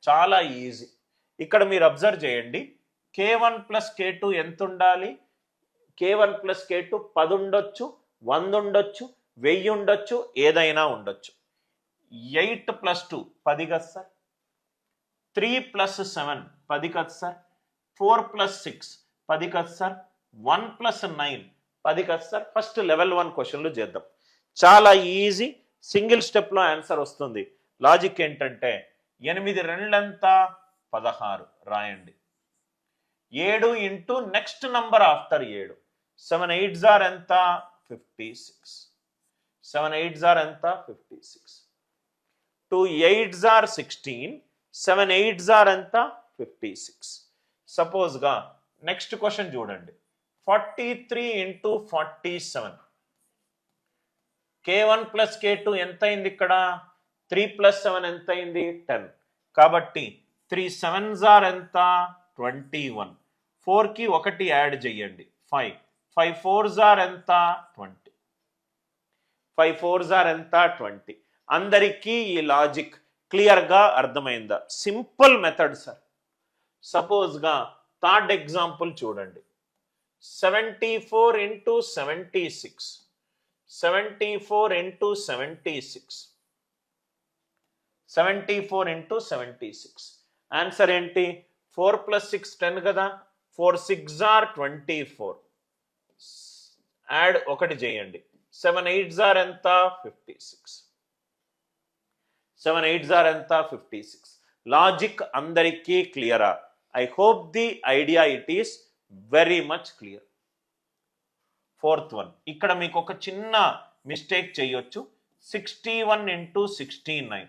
చాలా ఈజీ. ఇక్కడ మీరు అబ్జర్వ్ చేయండి, k1 + k2 ఎంత ఉండాలి? k1 + k2 10 ఉండొచ్చు, 100 ఉండొచ్చు, 1000 ఉండొచ్చు, ఏదైనా ఉండొచ్చు. 8 + 2 10 కదా సార్, 3 + 7 10 కదా సార్, 4 + 6 10 కదా సార్, 1 + 9 10 కదా సార్. ఫస్ట్ లెవెల్ 1 క్వశ్చన్లు చేద్దాం. చాలా ఈజీ, సింగిల్ స్టెప్లో ఆన్సర్ వస్తుంది. లాజిక్ ఏంటంటే 8 2 16 రాయండి. 7 ఇంటూ నెక్స్ట్ నంబర్ ఆఫ్టర్ 7. 7 8 ఎంత? 56. 7 8 ఎంత? 56. 2 8 16. 7 8 ఎంత? 56. సపోజ్గా నెక్స్ట్ క్వశ్చన్ చూడండి, 43 ఇంటూ 47. k1 + k2 ఎంత అయింది? ఇక్కడ 3 + 7 ఎంత అయింది? 10. కాబట్టి 3 7 ఎంత? 21. 4కి 1 యాడ్ చేయండి, 5. 5 4 ఎంత? 20. 5 4 ఎంత? 20. అందరికీ ఈ లాజిక్ క్లియర్గా అర్థమైందా? Simple method sir. సపోజ్గా థర్డ్ ఎగ్జాంపుల్ చూడండి, 74 ఇంటూ 76. 74 ఇంటూ 76. 74 ఇంటూ 76. ఆన్సర్ ఏంటి? 4 + 6 10 కదా, 4 6 24. యాడ్ 1 చేయండి, 7 8 ఎంత? 56. 7 8 ఎంత? 56. లాజిక్ అందరికీ క్లియరా? I hope the idea it is very much clear. Fourth one, ఇక్కడ మీకు ఒక చిన్న మిస్టేక్ చేయొచ్చు. 61 ఇంటూ 69.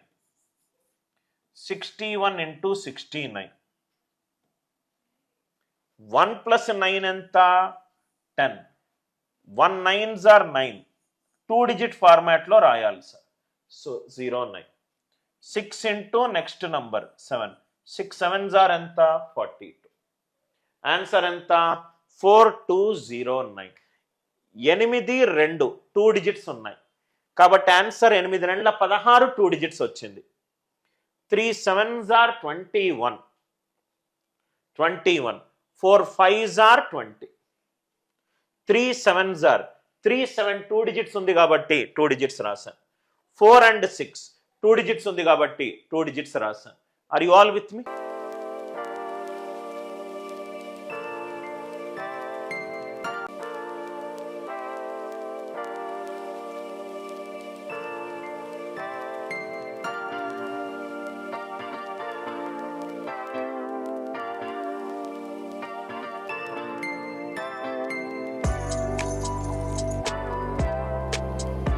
61 ఇంటూ 69. 1 + 9 ఎంత? 10. 1 9s are 9. 2 డిజిట్ ఫార్మాట్లో రాయాలి sir. So 09. 6 into next number 7. 6 7s are ఎంత? 42. ఆన్సర్ ఎంత? 4209. 8 2 2 డిజిట్స్ ఉన్నాయి కాబట్టి ఆన్సర్ 8 2 16 2 డిజిట్స్ వచ్చింది. 3 7s are 21. 21. 4 5s are 20. 3 7s are 3 7 2 digits ఉంది కాబట్టి 2 డిజిట్స్ రాశాను. 4 and 6 2 డిజిట్స్ ఉంది కాబట్టి 2 డిజిట్స్ రాశాను. Are you all with me?